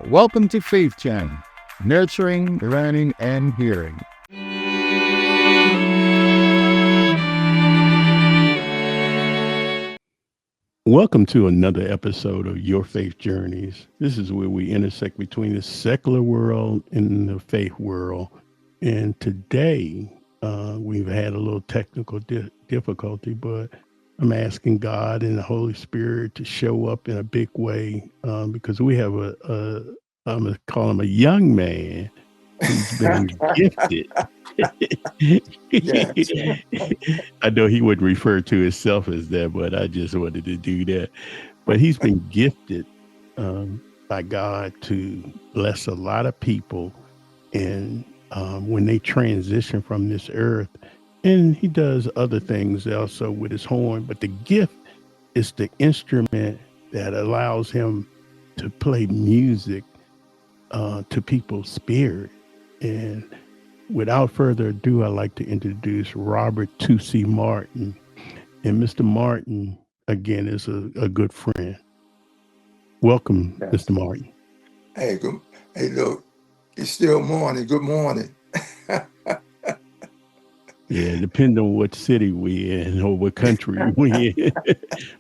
Welcome to Faith Jam, nurturing, learning, and hearing. Welcome to another episode of Your Faith Journeys. This is where we intersect between the secular world and the faith world. And today, we've had a little technical difficulty, but I'm asking God and the Holy Spirit to show up in a big way because we have I'm going to call him a young man who's been gifted. Yes. I know he wouldn't refer to himself as that, but I just wanted to do that. But he's been gifted by God to bless a lot of people. And when they transition from this earth, and he does other things also with his horn, but the gift is the instrument that allows him to play music to people's spirit. And without further ado, I'd like to introduce Robert Tusi Martin. And Mr. Martin, again, is a good friend. Welcome, Yes. Mr. Martin. Hey, good. Hey, look, it's still morning. Good morning. Yeah, depending on what city we in or what country we in.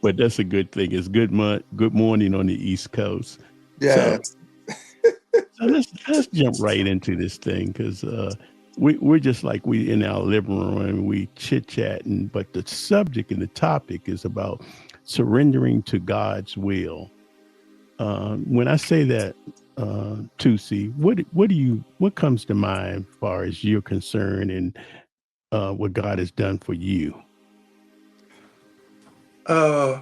But that's a good thing. It's good morning on the East Coast. So Yes. so let's jump right into this thing because we're just like we in our living room and we chit chatting, but the subject and the topic is about surrendering to God's will. When I say that, Tusi, what comes to mind as far as you're concerned and what God has done for you? Uh,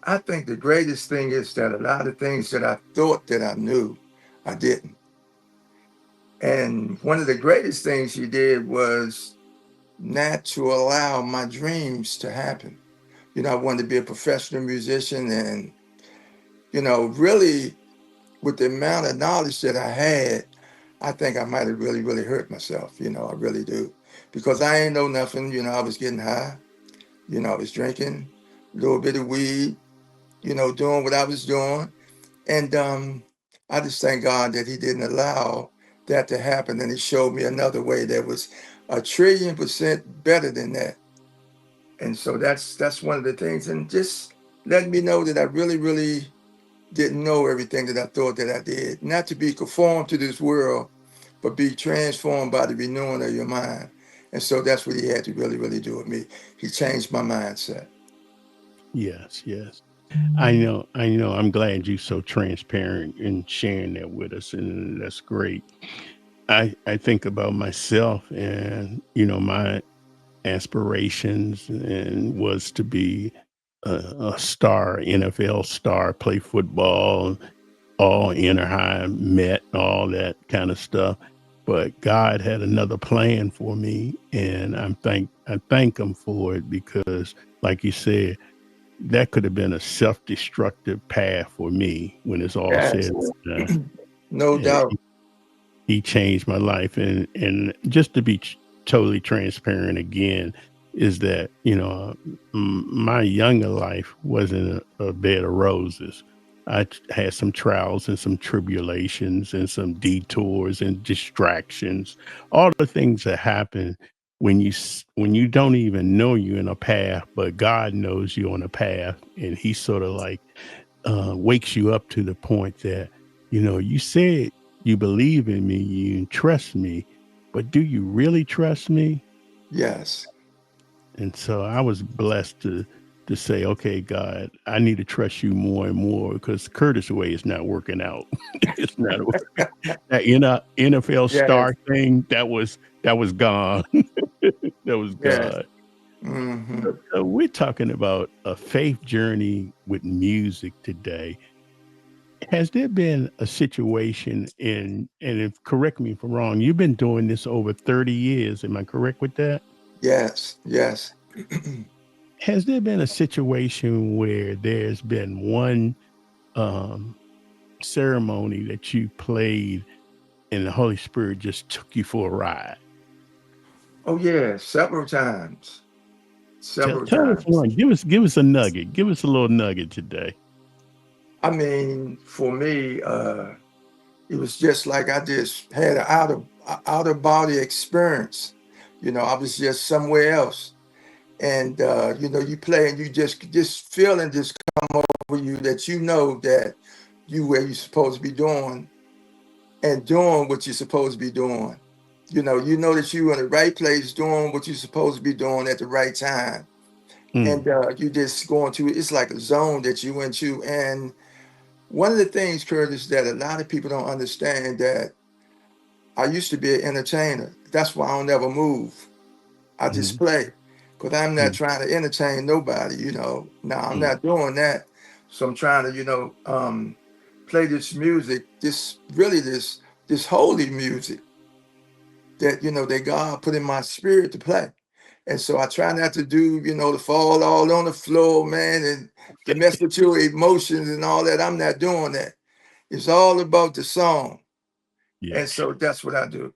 I think the greatest thing is that a lot of things that I thought that I knew, I didn't. And one of the greatest things he did was not to allow my dreams to happen. I wanted to be a professional musician, and really, with the amount of knowledge that I had, I think I might have really, really hurt myself. I really do. Because I ain't know nothing. I was getting high. I was drinking a little bit of weed, doing what I was doing. And I just thank God that He didn't allow that to happen. And He showed me another way that was a trillion percent better than that. And so that's one of the things. And just letting me know that I really, really didn't know everything that I thought that I did. Not to be conformed to this world, but be transformed by the renewing of your mind. And so that's what He had to really, really do with me. He changed my mindset. Yes, yes. I know. I'm glad you're so transparent and sharing that with us, and that's great. I think about myself, and my aspirations and was to be a star, NFL star, play football, all inner high met, all that kind of stuff. But God had another plan for me, and I thank Him for it because, like you said, that could have been a self-destructive path for me when it's all said Yes, and done. no And doubt. he changed my life, and just to be totally transparent again, is that my younger life wasn't a bed of roses. Had some trials and some tribulations and some detours and distractions, all the things that happen when you don't even know you're in a path, but God knows you're on a path, and He sort of like wakes you up to the point that you said you believe in me, you trust me, but do you really trust me? Yes. And so I was blessed to say, okay, God, I need to trust you more and more because Curtis way is not working out. It's not working. That NFL Yes. star thing that was gone. That was Yes. God. Hmm. So we're talking about a faith journey with music today. Has there been a situation and if correct me if I'm wrong, you've been doing this over 30 years. Am I correct with that? Yes. Yes. Has there been a situation where there's been one um, ceremony that you played and the Holy Spirit just took you for a ride? Oh yeah, several times. Tell, Several tell us times. one. Give us a nugget. Give us a little nugget today. I mean, for me, It was just like I just had an outer body experience. I was just somewhere else. And you play and you just feeling just come over you that that you where you're supposed to be doing and doing what you're supposed to be doing. You know that you're in the right place doing what you're supposed to be doing at the right time. Mm, And you just going to it's like a zone that you went to. And one of the things, Curtis, that a lot of people don't understand that I used to be an entertainer. That's why I don't ever move. I just mm, play because I'm not mm, trying to entertain nobody. No, I'm mm, not doing that. So I'm trying to, play this music, this holy music that, that God put in my spirit to play. And so I try not to do, to fall all on the floor, man, and to mess with your emotions and all that. I'm not doing that. It's all about the song. yeah. And so that's what I do.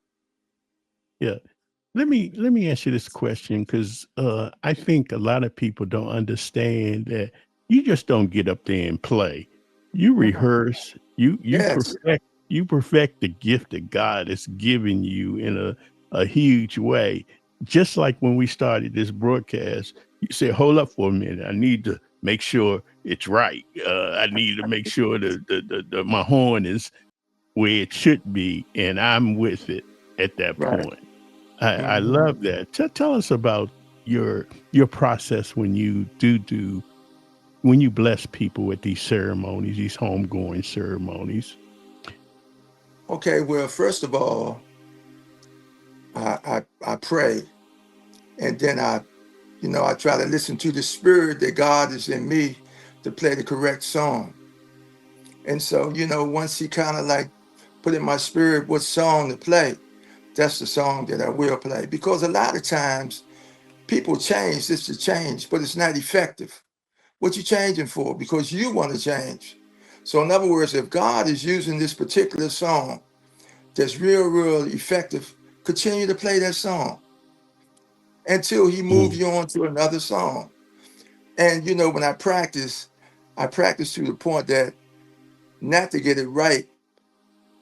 Yeah. Let me ask you this question because I think a lot of people don't understand that you just don't get up there and play. You Mhm. rehearse. Yes. You perfect the gift that God has given you in a huge way. Just like when we started this broadcast, you said, "Hold up for a minute. I need to make sure it's right. I need to make sure that my horn is where it should be, and I'm with it at that Right. point." I Mhm. love that. Tell us about your process when you do when you bless people with these ceremonies, these homegoing ceremonies. Okay. Well, first of all, I pray, and then I try to listen to the spirit that God is in me to play the correct song. And so, once He kind of like put in my spirit what song to play, that's the song that I will play. Because a lot of times people change just to change, but it's not effective. What you changing for? Because you want to change. So, in other words, if God is using this particular song that's real, real effective, continue to play that song until He moves Mm, you on to another song. And when I practice to the point that not to get it right,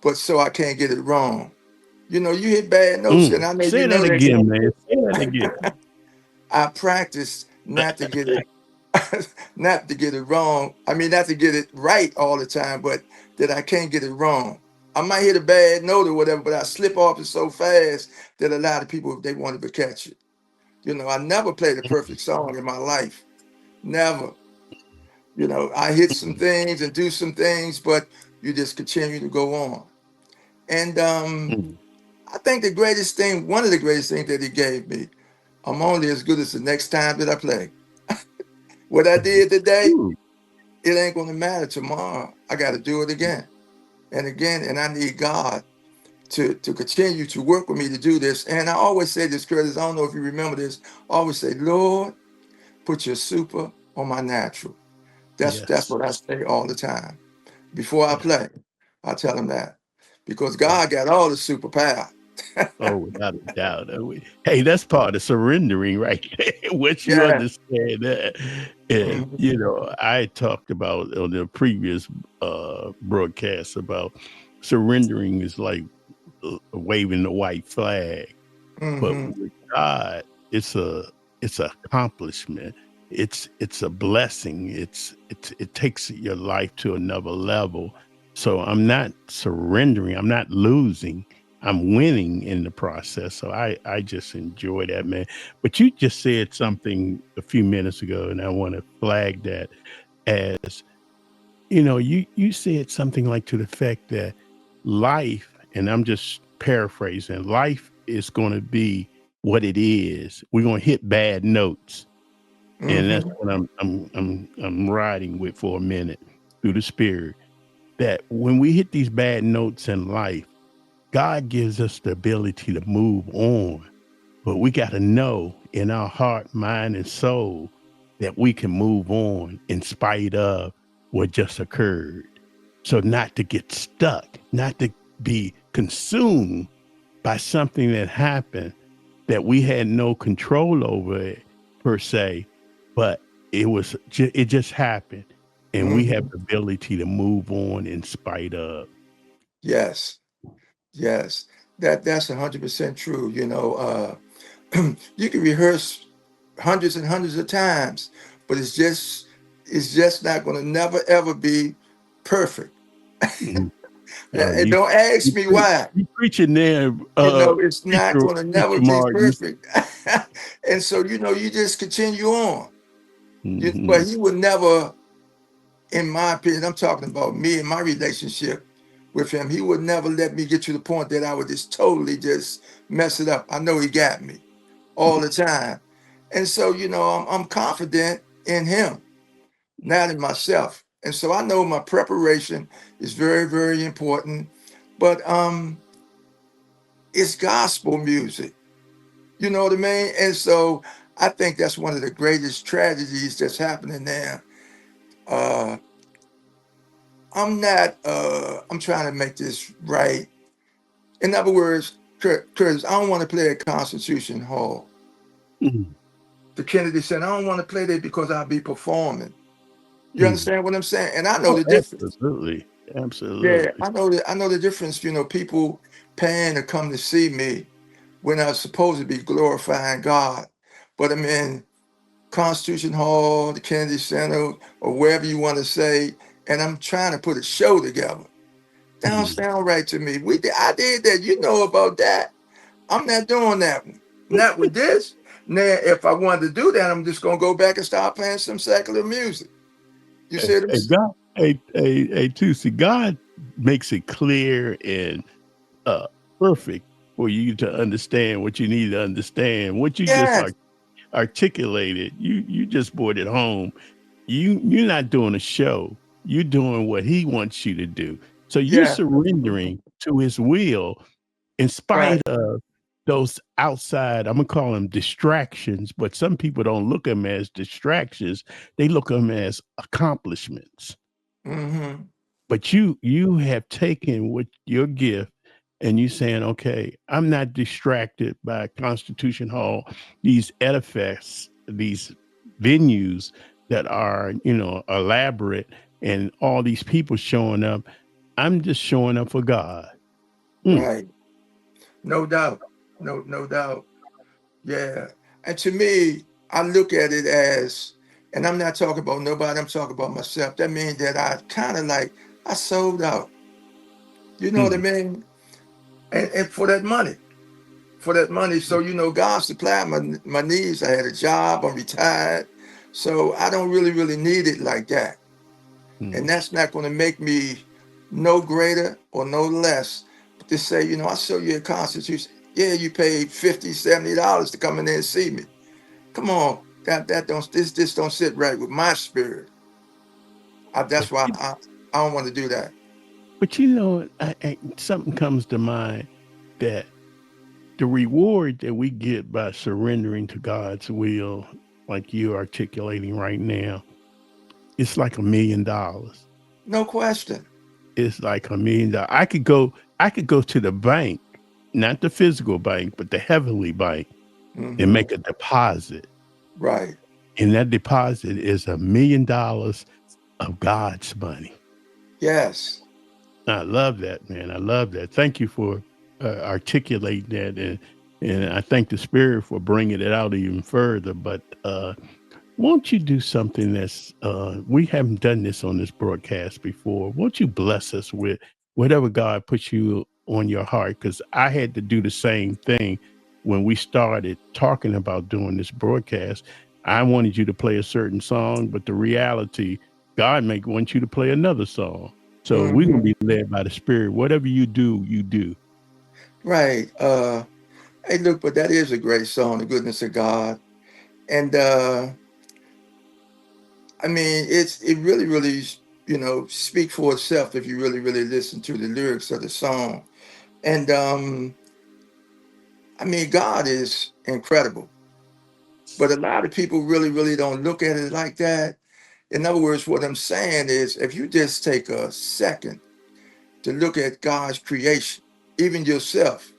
but so I can't get it wrong. You hit bad notes, and I know you Say know that that. again, man. Say that again. I practice not to get it not to get it wrong. I mean, not to get it right all the time, but that I can't get it wrong. I might hit a bad note or whatever, but I slip off it so fast that a lot of people they won't even catch it. I never played a perfect song in my life. Never. I hit some things and do some things, but you just continue to go on. And Mm, I think one of the greatest things that he gave me, I'm only as good as the next time that I play. What I mm. did today, Ooh, it ain't gonna matter tomorrow. I gotta do it again and again. And I need God to continue to work with me to do this. And I always say this, Curtis, I don't know if you remember this. I always say, Lord, put your super on my natural. That's yes. what I say all the time. Before I Yeah. play, I tell him that. Because Yeah. God got all the superpower. Oh, without a doubt. Hey, that's part of surrendering right there. Once you Yeah. understand that, and Mhm. I talked about on the previous broadcast about surrendering is like waving the white flag, but Mhm. with God, it's a accomplishment. It's a blessing. It takes your life to another level. So I'm not surrendering. I'm not losing. I'm winning in the process. So I just enjoy that, man. But you just said something a few minutes ago, and I want to flag that as you said something like to the effect that life, and I'm just paraphrasing, life is going to be what it is. We're going to hit bad notes, and that's Mhm. what I'm riding with for a minute through the spirit. That when we hit these bad notes in life, God gives us the ability to move on, but we got to know in our heart, mind, and soul that we can move on in spite of what just occurred. So, not to get stuck, not to be consumed by something that happened that we had no control over it, per se, but it just happened. And we have Mhm. the ability to move on in spite of. Yes, yes. That's 100% true. You can rehearse hundreds and hundreds of times, but it's just not going to never ever be perfect. Mhm. And don't ask You me pre- why. you preaching there, It's not preacher, going to never preacher be Mark. You, perfect. And so, you just continue on. But Mhm. he would never, in my opinion, I'm talking about me and my relationship with him, he would never let me get to the point that I would just totally just mess it up. I know he got me all the time. And so, I'm confident in him, not in myself. And so I know my preparation is very, very important. But it's gospel music. You know what I mean? And so I think that's one of the greatest tragedies that's happening now. Uh, I'm trying to make this right. In other words, Curtis, I don't want to play at Constitution Hall. Mhm. The Kennedy Center, I don't want to play there because I'll be performing. You Mhm. understand what I'm saying? And I know Oh, the difference. absolutely, Yeah, absolutely. I know the difference, people paying to come to see me when I'm supposed to be glorifying God. But I'm in Constitution Hall, the Kennedy Center, or wherever you want to say, and I'm trying to put a show together. That don't Mhm. sound right to me. I did that. You know about that. I'm not doing that. Not with this. Now, if I wanted to do that, I'm just gonna go back and start playing some secular music. You see what I'm And saying? God, too. See, God makes it clear and uh, perfect for you to understand what you need to understand. What you just Yes, articulated, you just brought it home. You're not doing a show. You're doing what He wants you to do. So you yeah, surrendering to His will in right. spite of those outside, I'm gonna call them distractions, but some people don't look at them as distractions. They look at them as accomplishments. Mm-hmm. But you have taken with your gift and you saying, okay, I'm not distracted by Constitution Hall, these edifices, these venues that are, elaborate and all these people showing up. I'm just showing up for God. Mm. Right. No doubt. No doubt. Yeah. And to me, I look at it as, and I'm not talking about nobody, I'm talking about myself. That means that I kind of like I sold out. You know what I Mm. mean? And for that money. For that money. So, God supplied my needs. I had a job, I'm retired. So I don't really, really need it like that. And Mm. that's not going to make me no greater or no less. But to say, I saw you at Constitution. Yeah, you paid $50, $70 to come in there and see me. Come on. That don't this don't sit right with my spirit. That's But why you, I don't want to do that. something comes to mind that the reward that we get by surrendering to God's will, like you're articulating right now, it's like $1 million. No question. It's like $1 million. I could go to the bank, not the physical bank, but the heavenly bank and Hmm. make a deposit. Right. And that deposit is $1 million of God's money. Yes. I love that, man. I love that. Thank you for articulating that, and I thank the Spirit for bringing it out even further. But won't you do something that's we haven't done this on this broadcast before? Won't you bless us with whatever God puts you on your heart? Because I had to do the same thing when we started talking about doing this broadcast. I wanted you to play a certain song, but the reality, God may want you to play another song. So we're gonna Hmm. be led by the Spirit. Whatever you do, you do. Right. Hey, look, but that is a great song, The Goodness of God. And I mean, it really, really, speak for itself if you really, really listen to the lyrics of the song. And I mean, God is incredible, but a lot of people really, really don't look at it like that. In other words, what I'm saying is, if you just take a second to look at God's creation, even yourself,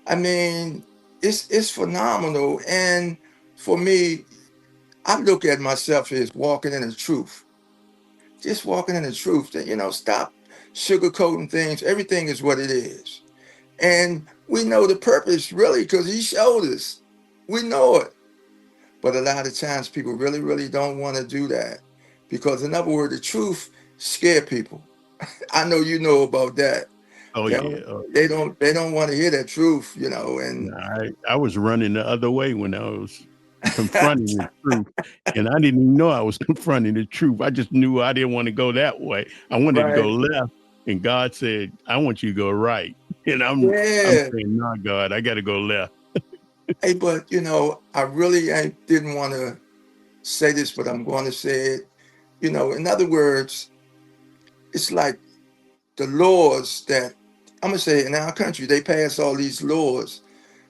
I mean, it's phenomenal. And for me, I look at myself as walking in the truth, just walking in the truth. That stop. sugarcoating things. Everything is what it is. And we know the purpose really because he showed us. We know it. But a lot of times people really, really don't want to do that. Because in other words, the truth scare people. I know you know about that. Oh They yeah. don't Oh, they don't want to hear that truth, and yeah. I was running the other way when I was confronting the truth, and I didn't even know I was confronting the truth. I just knew I didn't want to go that way. I wanted to go right. left, and God said, "I want you to go right." And I'm Yeah. saying, "No, God, I got to go left." Hey, but I didn't want to say this, but I'm going to say it. In other words, it's like the laws that I'm gonna say in our country, they pass all these laws,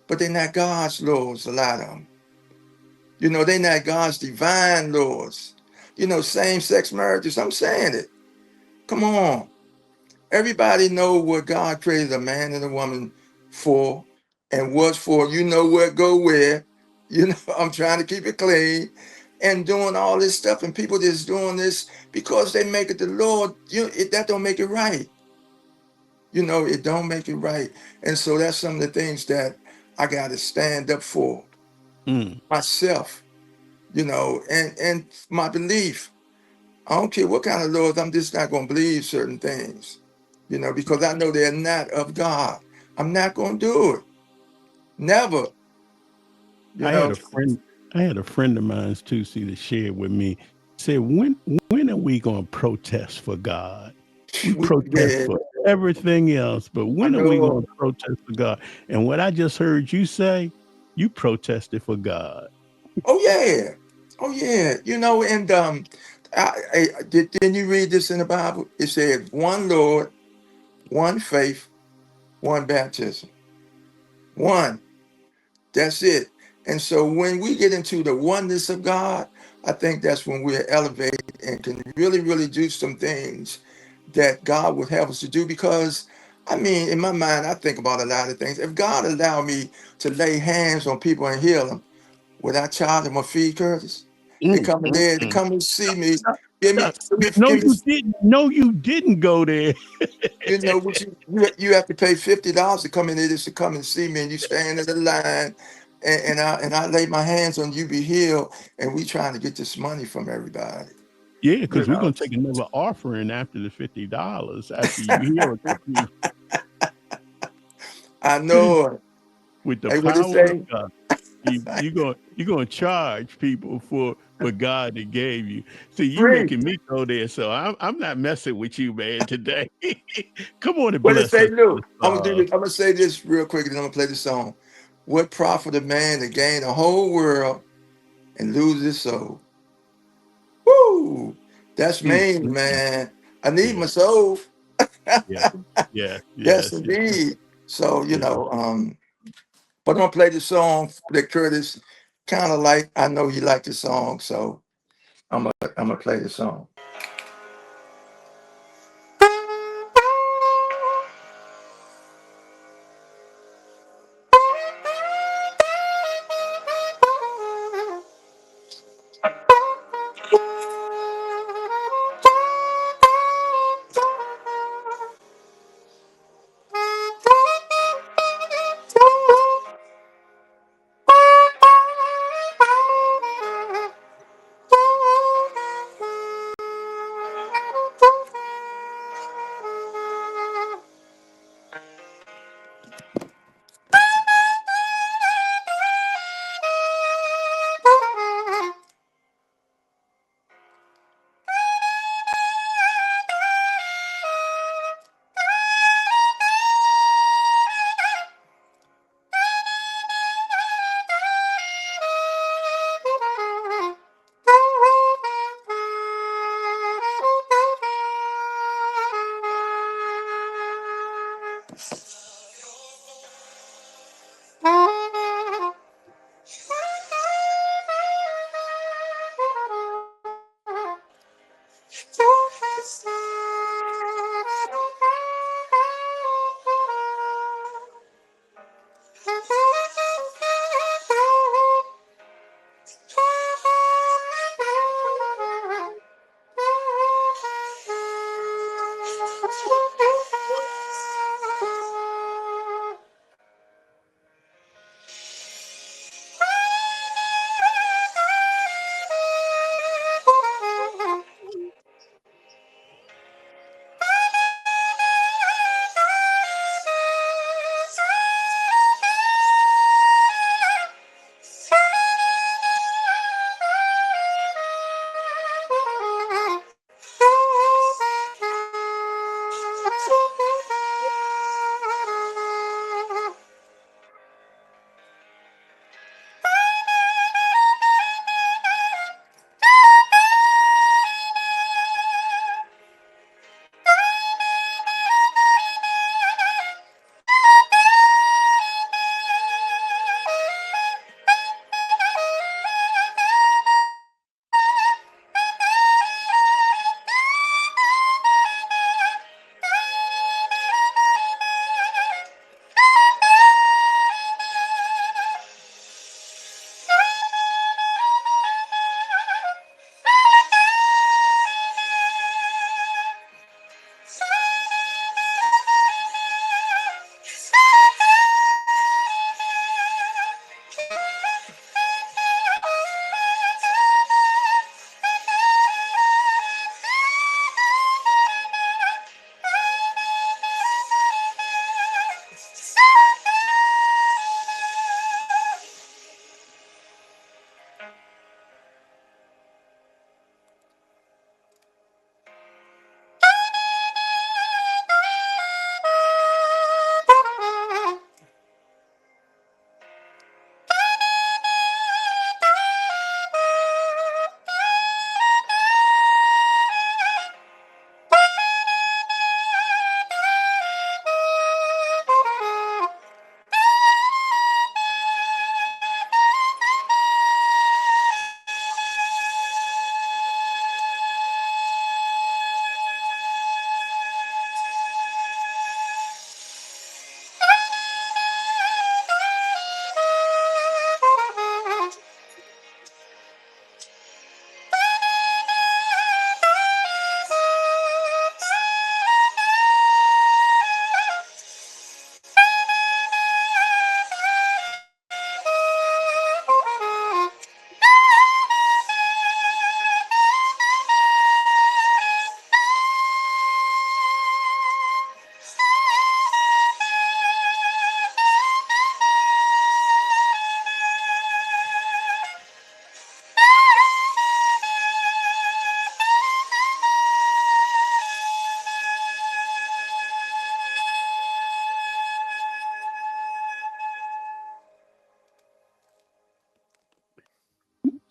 but they're not God's laws, a lot of them. They're not God's divine laws. Same-sex marriages, I'm saying it. Come on. Everybody know what God created a man and a woman for and was for. You know what go where. I'm trying to keep it clean and doing all this stuff, and people just doing this because they make it the Lord. That don't make it right. It don't make it right. And so that's some of the things that I got to stand up for Mm. myself, and my belief. I don't care what kind of laws, I'm just not going to believe certain things, because I know they're not of God. I'm not going to do it. Never, you I had know. a friend. I had a friend of mine too. See, that shared with me. Said, when are we going to protest for God? We protest Yeah, for everything else, but I when are we going know. to protest for God? And what I just heard you say, you protested for God. Oh, yeah. Oh, yeah. And didn't you read this in the Bible? It said, one Lord, one faith, one baptism. One. That's it. And so when we get into the oneness of God, I think that's when we're elevated and can really, really do some things that God would have us to do. Because, I mean, in my mind, I think about a lot of things. If God allowed me to lay hands on people and heal them, would I charge them a fee, Curtis? They Mm, come in mm, there to mm. come and see me. Stop, Give me, stop. No, give me, you didn't. No, you didn't go there. what you have to pay $50 to come in there just to come and see me, and you stand in the line, and I lay my hands on you, be healed, and we trying to get this money from everybody. Yeah, You because we're know, gonna take another offering after the $50 after you heal I it know it. with the Hey, what it power of say? God. You gonna charge people for what God that gave you. See, you Free. making me go there, so I'm not messing with you, man. Today, come on and What it bless say? us with Look, a I'm gonna do song. this. I'm gonna say this real quick, and then I'm gonna play the song. What profit a man to gain the whole world and lose his soul? Woo! That's Mm, mean, mm, mm. man. I need Yeah, my soul. yeah, yeah, Yes, yes, yes, indeed. So, yeah. but I'm gonna play the song that Curtis kind of like. I know he liked the song, so I'm gonna play the song.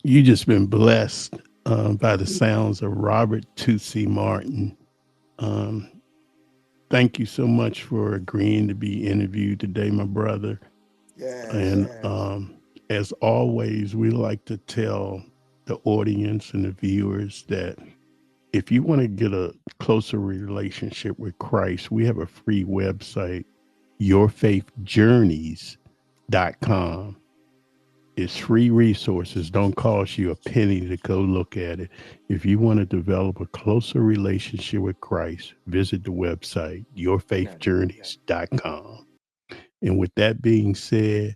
You just been blessed by the sounds of Robert Tootsie Martin. Thank you so much for agreeing to be interviewed today, my brother. Yes, And yes. as always, we like to tell the audience and the viewers that if you want to get a closer relationship with Christ, we have a free website, yourfaithjourneys.com. It's free resources, don't cost you a penny to go look at it. If you want to develop a closer relationship with Christ, visit the website, yourfaithjourneys.com. And with that being said,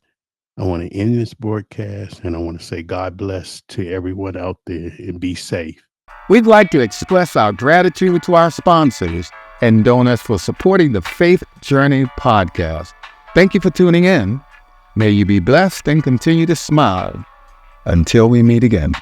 I want to end this broadcast and I want to say God bless to everyone out there and be safe. We'd like to express our gratitude to our sponsors and donors for supporting the Faith Journey podcast. Thank you for tuning in. May you be blessed and continue to smile. Until we meet again.